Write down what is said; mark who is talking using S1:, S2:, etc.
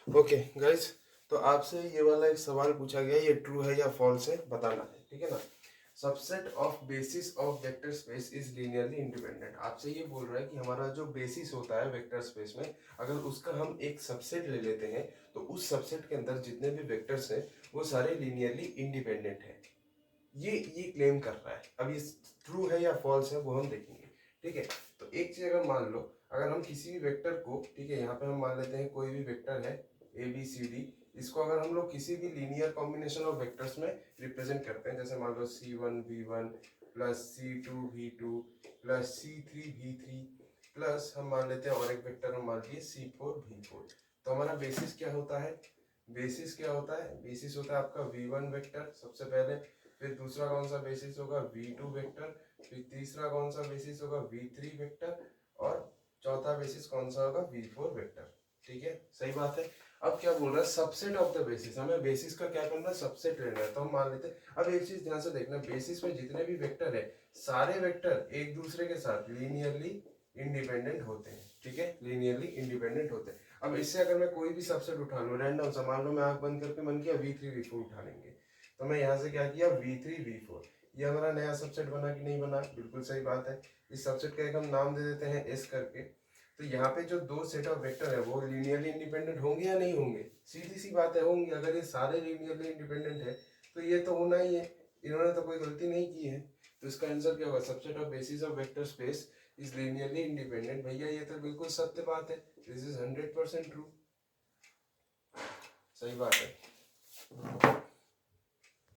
S1: Okay guys, तो आपसे ये वाला एक सवाल पूछा गया, ये ट्रू है या फॉल्स है बताना है, ठीक है ना। Subset of basis of vector space is linearly independent. आपसे ये बोल रहा है कि हमारा जो बेसिस होता है वेक्टर स्पेस में, अगर उसका हम एक सबसेट ले लेते हैं तो उस सबसेट के अंदर जितने भी वेक्टर्स हैं वो सारे लीनियरली इंडिपेंडेंट हैं। ये क्लेम कर रहा है। अब ये ट्रू है या फॉल्स है वो हम देखेंगे, ठीक है। तो एक चीज अगर मान लो, अगर हम किसी भी वेक्टर को, ठीक है, यहाँ पे हम मान लेते हैं कोई भी वेक्टर है ए बी सी डी, इसको अगर हम लोग किसी भी लीनियर कॉम्बिनेशन ऑफ वेक्टर्स में रिप्रेजेंट करते हैं, जैसे मान लो C1 V1 plus C2 V2 plus C3 V3 plus हम मान लेते हैं और एक वेक्टर हम मान लिए C4 V4, तो हमारा बेसिस क्या होता है? बेसिस क्या होता है? बेसिस होता है आपका V1 वेक्टर सबसे पहले, फिर दूसरा कौन सा बेसिस होगा? V2 वेक्टर, फिर तीसरा कौन सा बेसिस होगा? V3 वेक्टर, और चौथा बेसिस कौन सा होगा? V4 vector. ठीक है, सही बात है। अब क्या बोल रहा है? Subset of the basis. हमें बेसिस का क्या करना है? सबसेट लेना है। तो हम मान लेते हैं, अब एक चीज ध्यान से देखना, बेसिस में जितने भी वेक्टर है सारे वेक्टर एक दूसरे के साथ लीनियरली इंडिपेंडेंट होते हैं, ठीक है, लीनियरली इंडिपेंडेंट होते हैं। अब इससे अगर मैं कोई भी सबसेट उठा लूं रैंडम सा, मान लो मैं आंख बंद करके मन किया V3 V4 उठा लेंगे, तो मैं यहाँ से क्या किया? V3 V4, ये हमारा नया सबसेट बना कि नहीं बना? बिल्कुल सही बात है। इस सबसेट का एक हम नाम दे देते हैं S करके। तो यहाँ पे जो दो सेट ऑफ वेक्टर है वो लीनियरली इंडिपेंडेंट होंगे या नहीं होंगे? सीधी सी बात है, होंगे। अगर ये सारे लीनियरली इंडिपेंडेंट है तो ये तो होना ही है, इन्होंने तो कोई गलती नहीं की है। तो इसका आंसर क्या होगा? Subset of basis of vector space is linearly independent. भैया ये तो बिल्कुल सत्य बात है, दिस इज 100% ट्रू। सही बात है।